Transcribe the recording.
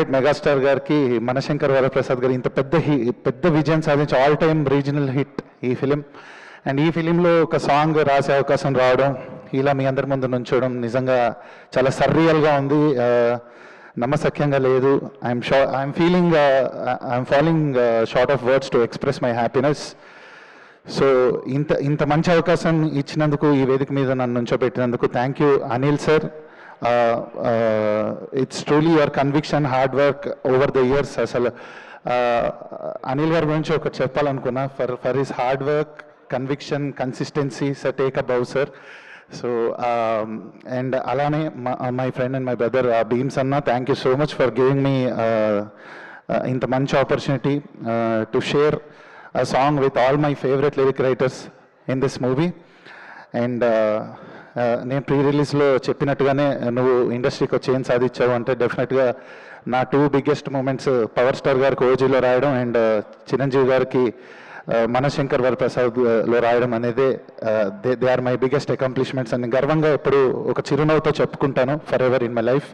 Great megastar గారికి మనశంకర్ వరప్రసాద్ గారు ఇంత పెద్ద విజయం సాధించి ఆల్ టైమ్ రీజనల్ హిట్ ఈ ఫిలిం. అండ్ ఈ ఫిలింలో ఒక సాంగ్ రాసే అవకాశం రావడం, ఇలా మీ అందరి ముందు నుంచోవడం నిజంగా చాలా సర్రియల్గా ఉంది, నమ్మశక్యంగా లేదు. I'm following short of words to express my happiness. So ఇంత మంచి అవకాశం ఇచ్చినందుకు, ఈ వేదిక మీద నన్ను నుంచోబెట్టినందుకు thank you Anil sir. It's truly your conviction, hard work over the years. అసలు అనిల్ గారి గురించి ఒకటి చెప్పాలనుకున్నా, for his hard work, conviction, consistency sir take a bow sir. So and అలానే my friend and my brother Bheems అన్న, thank you so much for giving మీ ఇంత మంచి opportunity to share a song with all my favorite lyric writers in this movie. And నేను pre రిలీజ్లో చెప్పినట్టుగానే నువ్వు ఇండస్ట్రీకి వచ్చి ఏం సాధించావు అంటే డెఫినెట్గా నా 2 బిగ్గెస్ట్ మూమెంట్స్ పవర్ స్టార్ గారికి ఓజీలో రాయడం అండ్ చిరంజీవి గారికి మనశంకర్ వరప్రసాద్లో రాయడం అనేది they are my biggest accomplishments అని గర్వంగా ఎప్పుడు ఒక చిరునవ్వుతో చెప్పుకుంటాను forever in my life.